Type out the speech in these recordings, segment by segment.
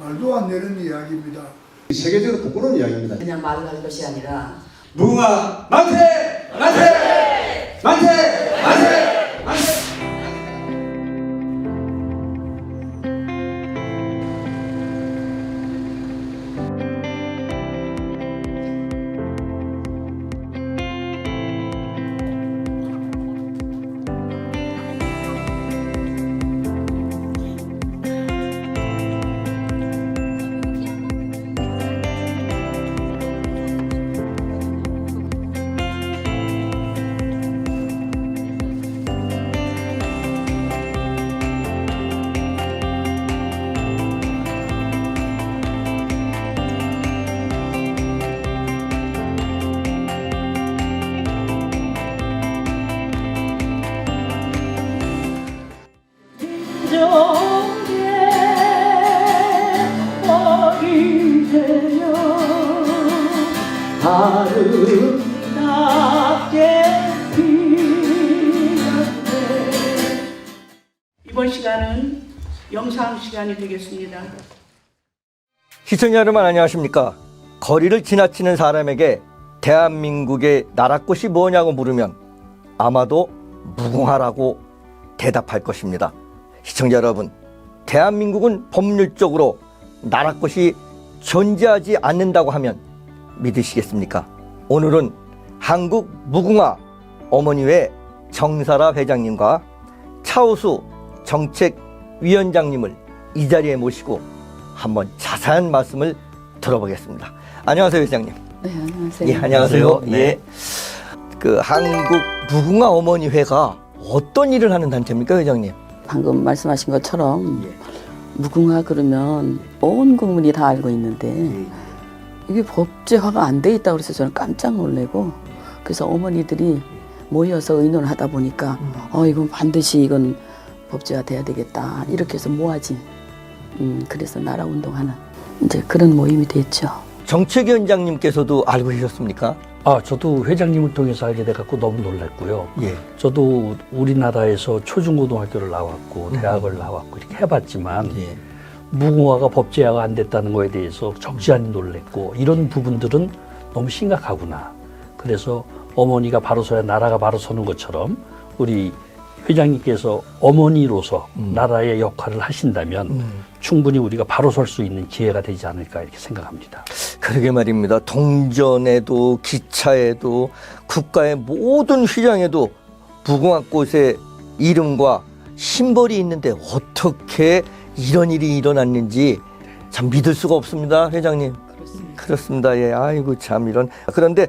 말도 안 되는 이야기입니다. 세계적으로 부끄러운 이야기입니다. 그냥 말을 할 것이 아니라 무궁화 만세! 만세! 만세! 만세! 만세! 이번 시간은 영상 시간이 되겠습니다. 시청자 여러분 안녕하십니까? 거리를 지나치는 사람에게 대한민국의 나라꽃이 뭐냐고 물으면 아마도 무궁화라고 대답할 것입니다. 시청자 여러분, 대한민국은 법률적으로 나라꽃이 존재하지 않는다고 하면 믿으시겠습니까? 오늘은 한국 무궁화 어머니회 정사라 회장님과 차우수 정책위원장님을 이 자리에 모시고 한번 자세한 말씀을 들어보겠습니다. 안녕하세요, 회장님. 네, 안녕하세요. 예, 안녕하세요. 예. 그 한국 무궁화 어머니회가 어떤 일을 하는 단체입니까, 회장님? 방금 말씀하신 것처럼 예. 무궁화 그러면 온 국민이 다 알고 있는데 이게 법제화가 안 돼 있다고 해서 저는 깜짝 놀래고, 그래서 어머니들이 모여서 의논을 하다 보니까 이건 반드시 이건 법제화 돼야 되겠다 이렇게 해서 모아진 그래서 나라 운동하는 이제 그런 모임이 됐죠. 정책위원장님께서도 알고 계셨습니까? 저도 회장님을 통해서 알게 돼갖고 너무 놀랐고요. 예. 저도 우리나라에서 초중고등학교를 나왔고 대학을 나왔고 이렇게 해봤지만 예. 무궁화가 법제화가 안 됐다는 거에 대해서 적지 않게 놀랐고, 이런 부분들은 너무 심각하구나. 그래서 어머니가 바로 서야 나라가 바로 서는 것처럼 우리 회장님께서 어머니로서 나라의 역할을 하신다면 충분히 우리가 바로 설 수 있는 기회가 되지 않을까 이렇게 생각합니다. 그러게 말입니다. 동전에도 기차에도 국가의 모든 휘장에도 무궁화꽃의 이름과 심벌이 있는데 어떻게 이런 일이 일어났는지 참 믿을 수가 없습니다, 회장님. 그렇습니다. 예, 아이고 참 이런. 그런데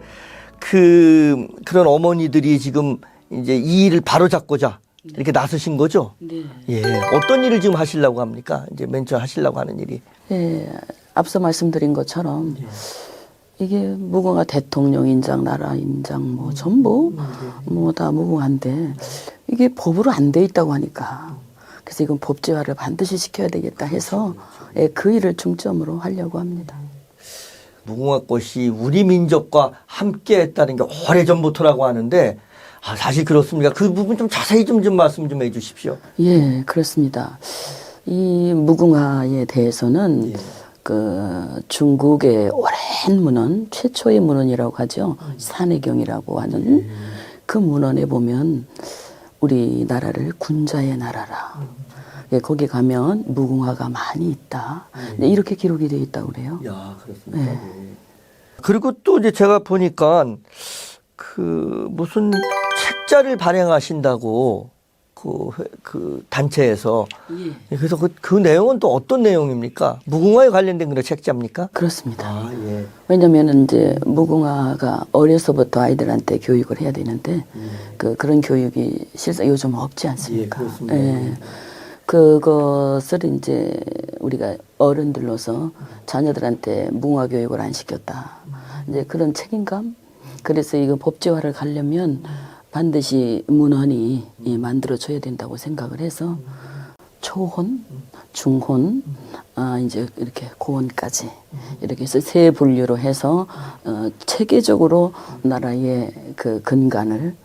그런 어머니들이 지금 이제 이 일을 바로잡고자 이렇게 나서신 거죠? 네. 예. 어떤 일을 지금 하시려고 합니까? 이제 맨 처음 하시려고 하는 일이. 예, 앞서 말씀드린 것처럼 이게 무궁화 대통령 인장, 나라 인장 뭐 전부 뭐 다 무궁화인데 이게 법으로 안 돼 있다고 하니까, 그래서 이건 법제화를 반드시 시켜야 되겠다 해서 예, 그 일을 중점으로 하려고 합니다. 무궁화꽃이 우리 민족과 함께 했다는 게 오래전부터라고 하는데 사실 그렇습니까? 그 부분 좀 자세히 좀 말씀 좀 해 주십시오. 예, 그렇습니다. 이 무궁화에 대해서는 예. 그 중국의 오랜 문헌, 최초의 문헌이라고 하죠. 산해경이라고 하는 그 문헌에 보면 우리나라를 군자의 나라라. 예, 거기 가면 무궁화가 많이 있다. 네, 이렇게 기록이 되어 있다고 그래요. 야, 그렇습니다. 네. 그리고 또 이제 제가 보니까 그 무슨 책자를 발행하신다고 그 단체에서 그래서 그 내용은 또 어떤 내용입니까? 무궁화에 관련된 그런 책자입니까? 그렇습니다. 예. 왜냐면은 이제 무궁화가 어려서부터 아이들한테 교육을 해야 되는데 그런 교육이 실상 요즘 없지 않습니까? 예, 그렇습니다. 예. 그것을 이제 우리가 어른들로서 자녀들한테 무궁화 교육을 안 시켰다. 이제 그런 책임감. 그래서 이거 법제화를 가려면 반드시 문헌이 만들어져야 된다고 생각을 해서 초혼, 중혼, 이제 이렇게 고혼까지 이렇게 해서 세 분류로 해서 체계적으로 나라의 그 근간을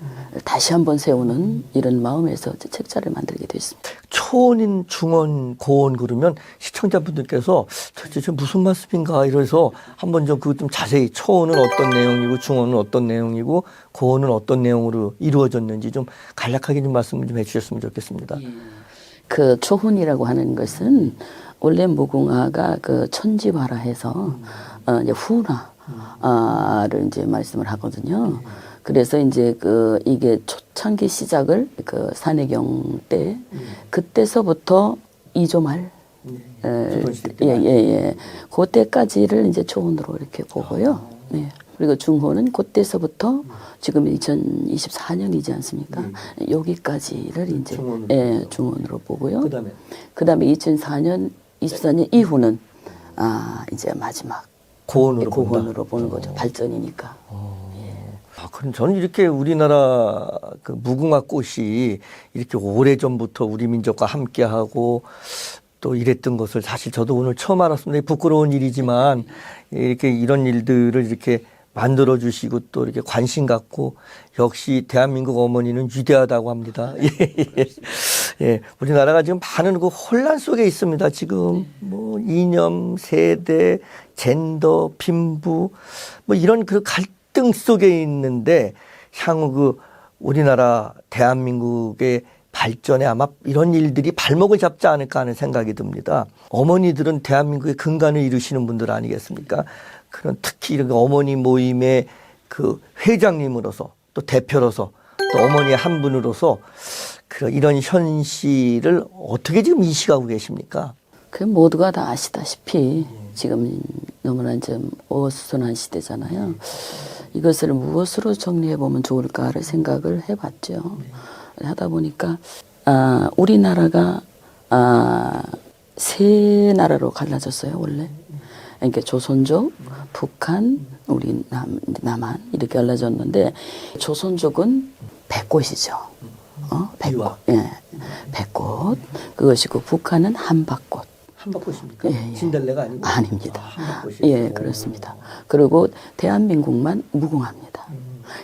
다시 한번 세우는 이런 마음에서 책자를 만들게 됐습니다. 초원인 중원, 고원 그러면 시청자분들께서 도대체 저 무슨 말씀인가 이래서 한번 좀 그거 좀 자세히 초원은 어떤 내용이고 중원은 어떤 내용이고 고원은 어떤 내용으로 이루어졌는지 좀 간략하게 좀 말씀 좀 해주셨으면 좋겠습니다. 그 초훈이라고 하는 것은 원래 무궁화가 그 천지화라해서 이제 훈화를 이제 말씀을 하거든요. 그래서 이제 그 이게 초창기 시작을 그 산해경 때 그때서부터 이조말 예예예 그때까지를 이제 초훈으로 이렇게 보고요. 네. 그리고 중호는 그때서부터 지금 2024년이지 않습니까? 여기까지를 이제 중원으로 보고요. 그다음에 24년 이후는 이제 마지막 고원으로 보는 거죠. 발전이니까. 그럼 저는 이렇게 우리나라 그 무궁화 꽃이 이렇게 오래전부터 우리 민족과 함께하고 또 이랬던 것을 사실 저도 오늘 처음 알았습니다. 부끄러운 일이지만 이렇게 이런 일들을 이렇게 만들어 주시고 또 이렇게 관심 갖고 역시 대한민국 어머니는 위대하다고 합니다. 예, 우리나라가 지금 많은 그 혼란 속에 있습니다. 지금 뭐 이념, 세대, 젠더, 빈부 뭐 이런 그 갈등 속에 있는데 향후 그 우리나라 대한민국의 발전에 아마 이런 일들이 발목을 잡지 않을까 하는 생각이 듭니다. 어머니들은 대한민국의 근간을 이루시는 분들 아니겠습니까? 그런 특히 이런 어머니 모임의 그 회장님으로서 또 대표로서 또 어머니의 한 분으로서 이런 현실을 어떻게 지금 인식하고 계십니까? 그 모두가 다 아시다시피 지금 너무나 좀 어수선한 시대잖아요. 이것을 무엇으로 정리해 보면 좋을까를 생각을 해봤죠. 하다 보니까 우리나라가 세 나라로 갈라졌어요 원래. 그러니까 조선족, 북한, 우리 남한 이렇게 갈라졌는데 조선족은 백꽃이죠. 백꽃. 예, 백꽃. 그것이고 북한은 한박꽃. 한박꽃입니까? 예, 예. 진달래가 아니고? 아닙니다. 한박꽃이요? 예, 그렇습니다. 그리고 대한민국만 무궁화입니다.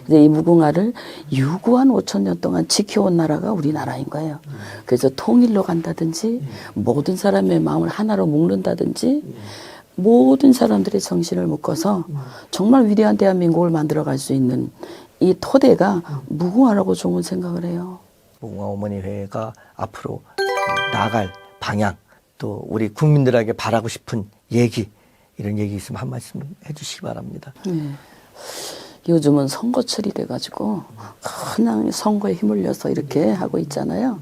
근데 이 무궁화를 유구한 5,000년 동안 지켜온 나라가 우리나라인 거예요. 그래서 통일로 간다든지 모든 사람의 마음을 하나로 묶는다든지 모든 사람들의 정신을 묶어서 정말 위대한 대한민국을 만들어갈 수 있는 이 토대가 무궁화라고 좋은 생각을 해요. 무궁화 어머니회가 앞으로 나아갈 방향 또 우리 국민들에게 바라고 싶은 얘기 이런 얘기 있으면 한 말씀 해주시기 바랍니다. 네. 요즘은 선거철이 돼가지고 그냥 선거에 힘을려서 이렇게 하고 있잖아요.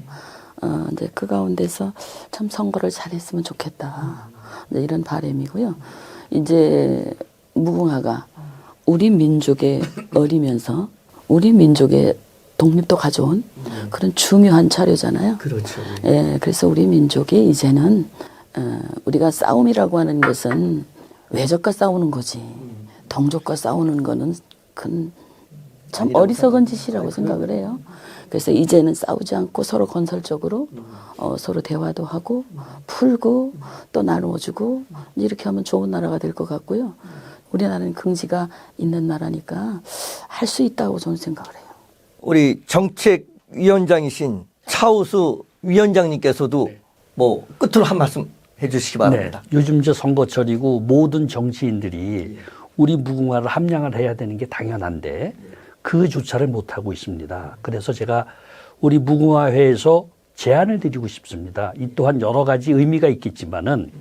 이제 그 가운데서 참 선거를 잘했으면 좋겠다. 이런 바람이고요. 이제 무궁화가 우리 민족에 어리면서 우리 민족의 독립도 가져온 그런 중요한 자료잖아요. 그렇죠. 예, 그래서 우리 민족이 이제는 우리가 싸움이라고 하는 것은 외적과 싸우는 거지. 동족과 싸우는 거는 참 어리석은 짓이라고 생각을 해요. 그래서 이제는 싸우지 않고 서로 건설적으로 서로 대화도 하고 풀고 또 나누어주고 이렇게 하면 좋은 나라가 될 것 같고요. 우리나라는 긍지가 있는 나라니까 할 수 있다고 저는 생각을 해요. 우리 정책위원장이신 차우수 위원장님께서도 뭐 끝으로 한 말씀 해주시기 바랍니다. 네, 요즘 저 선거철이고 모든 정치인들이 우리 무궁화를 함양을 해야 되는 게 당연한데 그조차를 못하고 있습니다. 그래서 제가 우리 무궁화회에서 제안을 드리고 싶습니다. 이 또한 여러 가지 의미가 있겠지만은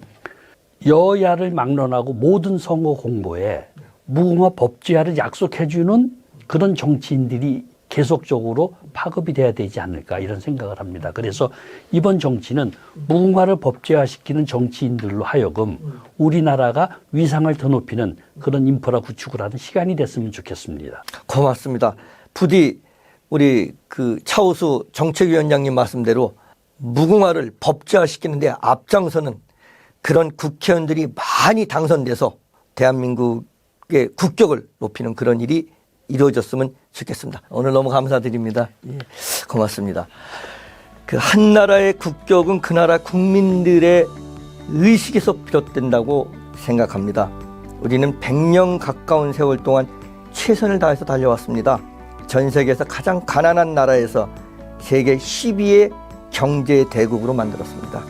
여야를 막론하고 모든 선거 공보에 무궁화 법제화를 약속해주는 그런 정치인들이 계속적으로 파급이 돼야 되지 않을까 이런 생각을 합니다. 그래서 이번 정치는 무궁화를 법제화시키는 정치인들로 하여금 우리나라가 위상을 더 높이는 그런 인프라 구축을 하는 시간이 됐으면 좋겠습니다. 고맙습니다. 부디 우리 그 차우수 정책위원장님 말씀대로 무궁화를 법제화시키는데 앞장서는 그런 국회의원들이 많이 당선돼서 대한민국의 국격을 높이는 그런 일이 이루어졌으면 좋겠습니다. 오늘 너무 감사드립니다. 예, 고맙습니다. 그 한 나라의 국격은 그 나라 국민들의 의식에서 비롯된다고 생각합니다. 우리는 100년 가까운 세월 동안 최선을 다해서 달려왔습니다. 전 세계에서 가장 가난한 나라에서 세계 10위의 경제 대국으로 만들었습니다.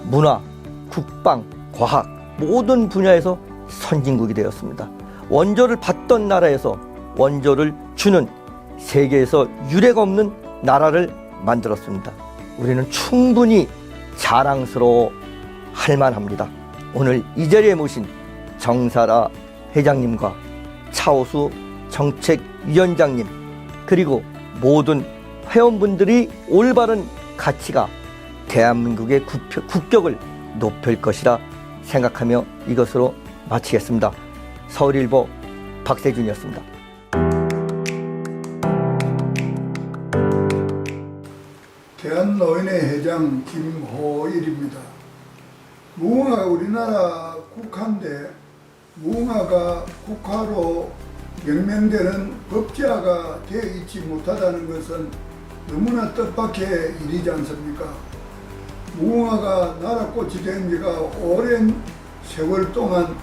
문화, 국방, 과학 모든 분야에서 선진국이 되었습니다. 원조를 받던 나라에서 원조를 주는 세계에서 유례가 없는 나라를 만들었습니다. 우리는 충분히 자랑스러워 할 만합니다. 오늘 이 자리에 모신 정사라 회장님과 차오수 정책위원장님 그리고 모든 회원분들이 올바른 가치가 대한민국의 국격을 높일 것이라 생각하며 이것으로 마치겠습니다. 서울일보 박세준이었습니다. 대한노인회 회장 김호일입니다. 무궁화가 우리나라 국화인데 무궁화가 국화로 명명되는 법제화가 되어 있지 못하다는 것은 너무나 뜻밖의 일이지 않습니까? 무궁화가 나라꽃이 된 지가 오랜 세월 동안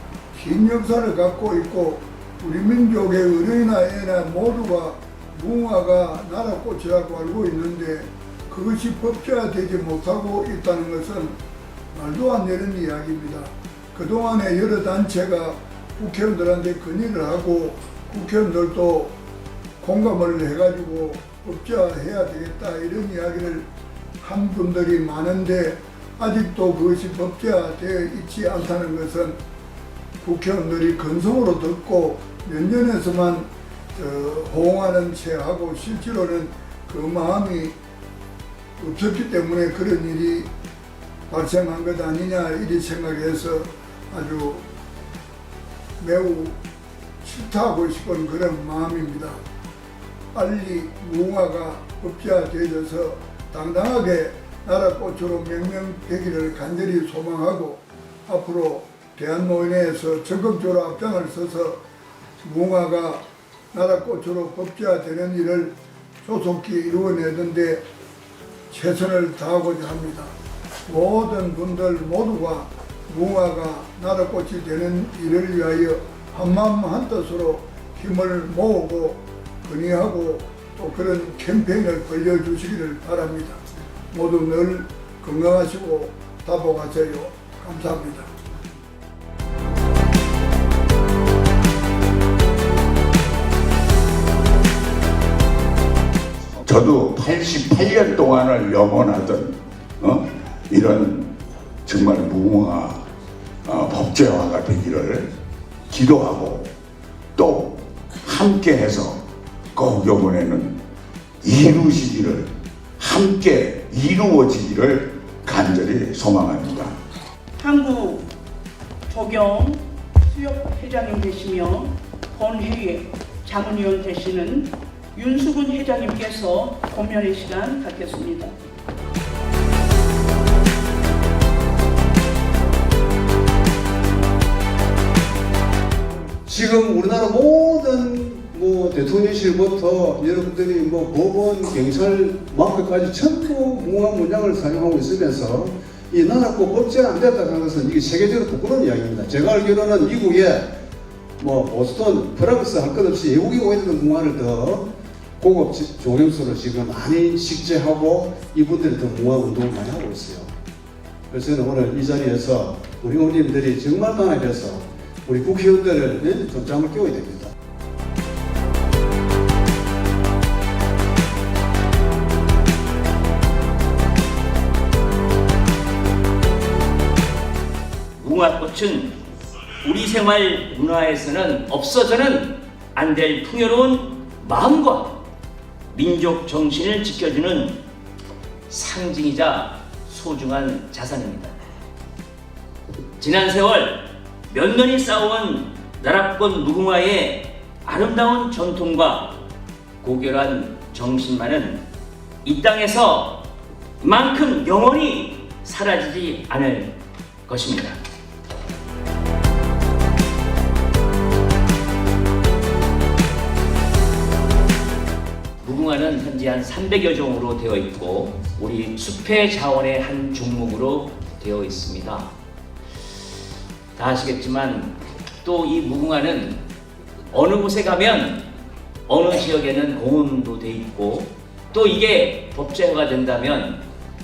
긴 역사를 갖고 있고 우리 민족의 어린이나 애나 모두가 무궁화가 나라꽃이라고 알고 있는데 그것이 법제화되지 못하고 있다는 것은 말도 안 되는 이야기입니다. 그동안에 여러 단체가 국회의원들한테 건의를 하고 국회의원들도 공감을 해가지고 법제화해야 되겠다 이런 이야기를 한 분들이 많은데 아직도 그것이 법제화되어 있지 않다는 것은 국회의원들이 근성으로 듣고 몇 년에서만 호응하는 채 하고 실제로는 그 마음이 없었기 때문에 그런 일이 발생한 것 아니냐 이리 생각해서 아주 매우 싫다하고 싶은 그런 마음입니다. 빨리 무궁화가 법제화되어서 당당하게 나라꽃으로 명명되기를 간절히 소망하고 앞으로 대한노인회에서 적극적으로 앞장을 서서 무궁화가 나라꽃으로 법제화되는 일을 조속히 이루어내는데 최선을 다하고자 합니다. 모든 분들 모두가 무궁화가 나라꽃이 되는 일을 위하여 한마음 한뜻으로 힘을 모으고 건의하고 또 그런 캠페인을 벌여주시기를 바랍니다. 모두 늘 건강하시고 다복하세요. 감사합니다. 저도 88년 동안을 염원하던 이런 정말 무궁화 법제화가 되기를 기도하고 또 함께해서 꼭 이번에는 이루어지기를 함께 이루어지기를 간절히 소망합니다. 한국 조경 수협회장님 되시며 본회의 자문위원 되시는 윤수근 회장님께서 권면의 시간 갖겠습니다. 지금 우리나라 모든 대통령실부터 여러분들이 법원, 경찰, 마크까지 전부 무궁화 문양을 사용하고 있으면서 이 나라꽃 법제가 안 됐다는 것은 이게 세계적으로 부끄러운 이야기입니다. 제가 알기로는 미국에 보스턴, 프랑스 할 것 없이 외국에 오게 되는 무궁화를 더 고급 조경수로 지금 많이 식재하고 이분들이 더 무궁화 운동을 많이 하고 있어요. 그래서 저는 오늘 이 자리에서 우리 어머님들이 정말 단합해서 우리 국회의원들을 좀 잠을 깨워야 됩니다. 무궁화꽃은 우리 생활 문화에서는 없어서는 안 될 풍요로운 마음과 민족 정신을 지켜주는 상징이자 소중한 자산입니다. 지난 세월 몇 년이 쌓아온 나라꽃 무궁화의 아름다운 전통과 고결한 정신만은 이 땅에서 이만큼 영원히 사라지지 않을 것입니다. 무궁화는 현재 한 300여 종으로 되어 있고 우리 숲의 자원의 한 종목으로 되어 있습니다. 다 아시겠지만 또 이 무궁화는 어느 곳에 가면 어느 지역에는 공원도 돼 있고 또 이게 법제화가 된다면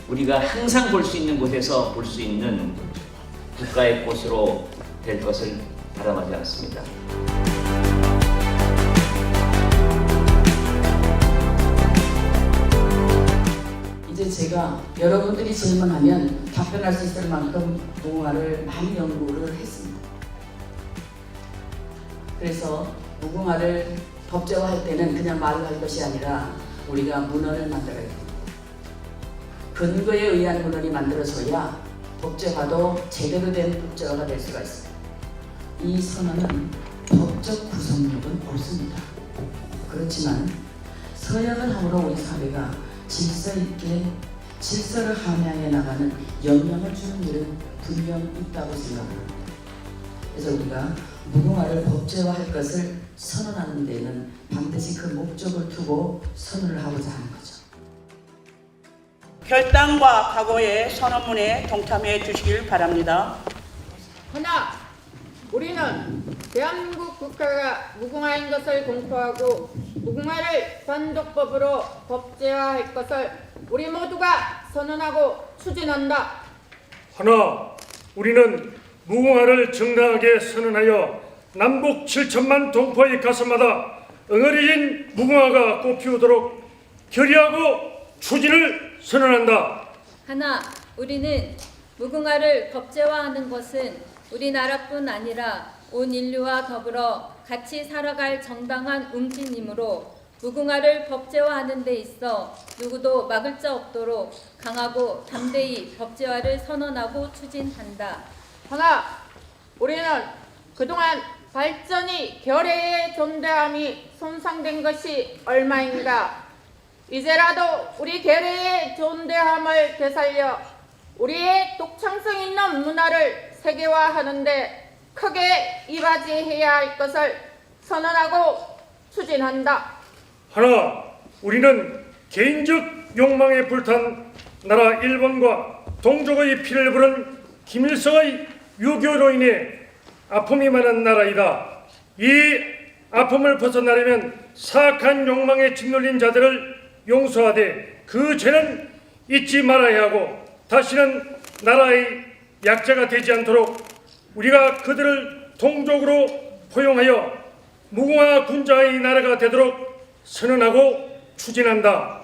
우리가 항상 볼 수 있는 곳에서 볼 수 있는 국가의 꽃으로 될 것을 바람하지 않습니다. 이제 제가 여러분들이 질문하면 답변할 수 있을 만큼 무궁화를 많이 연구를 했습니다. 그래서 무궁화를 법제화할 때는 그냥 말을 할 것이 아니라 우리가 문헌을 만들어야 됩니다. 근거에 의한 문헌이 만들어져야 법제화도 제대로 된 법제화가 될 수가 있습니다. 이 선언은 법적 구성력은 없습니다. 그렇지만 서약을 함으로 우리 사회가 질서 있게 질서를 함양해 나가는 영향을 주는 일은 분명 있다고 생각합니다. 그래서 우리가 무궁화를 법제화할 것을 선언하는 데는 반드시 그 목적을 두고 선언을 하고자 하는 거죠. 결단과 각오의 선언문에 동참해 주시길 바랍니다. 하나, 우리는 대한민국 국가가 무궁화인 것을 공포하고 무궁화를 단독법으로 법제화할 것을 우리 모두가 선언하고 추진한다. 하나, 우리는 무궁화를 정당하게 선언하여 남북 7천만 동포의 가슴마다 응어리진 무궁화가 꽃피우도록 결의하고 추진을 선언한다. 하나, 우리는 무궁화를 법제화하는 것은 우리나라뿐 아니라 온 인류와 더불어 같이 살아갈 정당한 움직임이므로 무궁화를 법제화하는 데 있어 누구도 막을 자 없도록 강하고 담대히 법제화를 선언하고 추진한다. 하나, 우리는 그동안 발전이 결의의 존재함이 손상된 것이 얼마인가. 이제라도 우리 결의의 존재함을 되살려 우리의 독창성 있는 문화를 세계화하는데 크게 이바지해야 할 것을 선언하고 추진한다. 하나, 우리는 개인적 욕망에 불탄 나라 일본과 동족의 피를 부른 김일성의 유교로 인해 아픔이 많은 나라이다. 이 아픔을 벗어나려면 사악한 욕망에 짓눌린 자들을 용서하되 그 죄는 잊지 말아야 하고 다시는 나라의 약자가 되지 않도록 우리가 그들을 동족으로 포용하여 무궁화 군자의 나라가 되도록 선언하고 추진한다.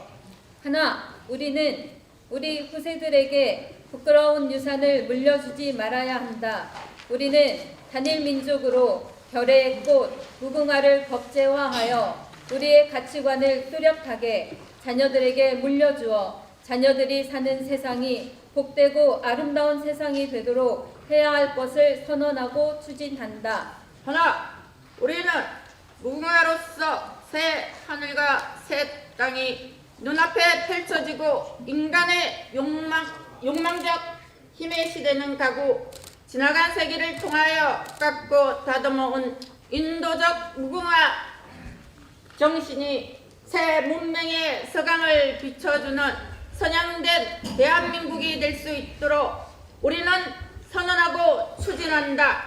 하나, 우리는 우리 후세들에게 부끄러운 유산을 물려주지 말아야 한다. 우리는 단일 민족으로 결의의 꽃 무궁화를 법제화하여 우리의 가치관을 뚜렷하게 자녀들에게 물려주어 자녀들이 사는 세상이 복되고 아름다운 세상이 되도록 해야 할 것을 선언하고 추진한다. 하나, 우리는 무궁화로서 새 하늘과 새 땅이 눈앞에 펼쳐지고 인간의 욕망적 힘의 시대는 가고 지나간 세기를 통하여 깎고 다듬어온 인도적 무궁화 정신이 새 문명의 서강을 비춰주는 선양된 대한민국이 될 수 있도록 우리는 선언하고 추진한다.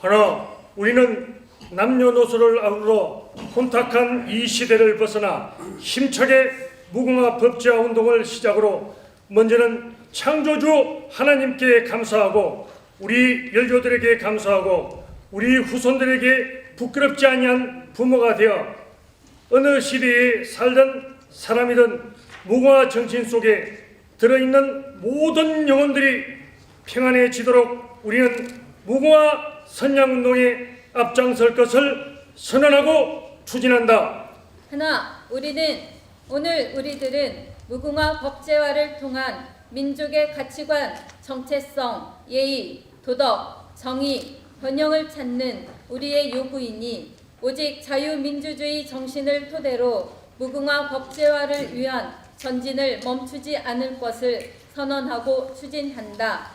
하나, 우리는 남녀노소를 아우러 혼탁한 이 시대를 벗어나 힘차게 무궁화 법제화 운동을 시작으로 먼저는 창조주 하나님께 감사하고 우리 열조들에게 감사하고 우리 후손들에게 부끄럽지 아니한 부모가 되어 어느 시대에 살던 사람이든 무궁화 정신 속에 들어있는 모든 영혼들이 평안해지도록 우리는 무궁화 선양운동에 앞장설 것을 선언하고 추진한다. 하나, 우리는 오늘 우리들은 무궁화 법제화를 통한 민족의 가치관, 정체성, 예의, 도덕, 정의, 번영을 찾는 우리의 요구이니 오직 자유민주주의 정신을 토대로 무궁화 법제화를 위한 전진을 멈추지 않을 것을 선언하고 추진한다.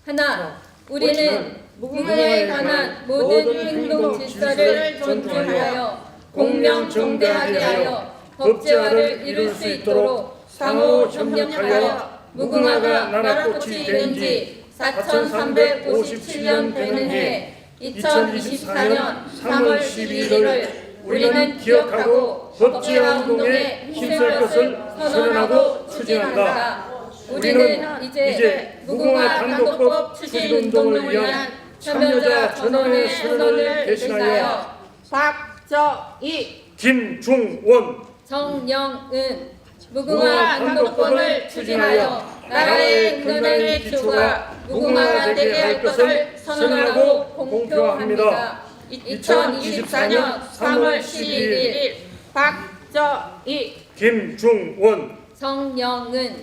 하나, 우리는 무궁화에 관한 모든 행동 질서를 존중하여 공명정대하게 하여 법제화를 이룰 수 있도록 상호 협력하여 무궁화가 나라꽃이 된 지 4357년 되는 해 2024년 3월 11일을 우리는 기억하고 법제화 운동에 힘쓸 것을 선언하고 추진한다. 우리는 이제 무궁화 단독법 추진 운동을 위한 참여자 전원의 선언을 대신하여 박정희, 김중원, 정영은 무궁화 단독법을 추진하여 나라의 근간의 기초가 무궁화가 되게 할 것을 선언하고 공표합니다. 2024년 3월 11일 박정희, 김중원. 정영은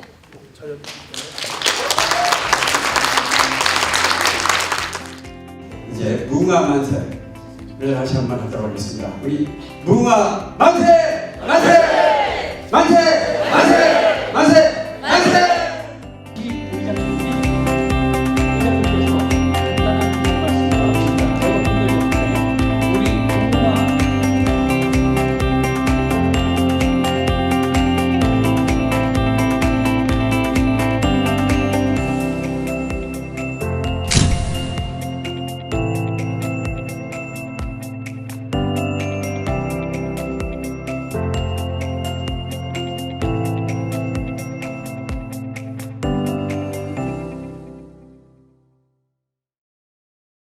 이제 무궁화 만세를 다시 한번 하도록 하겠습니다. 우리 무궁화 만세! 만세! 만세!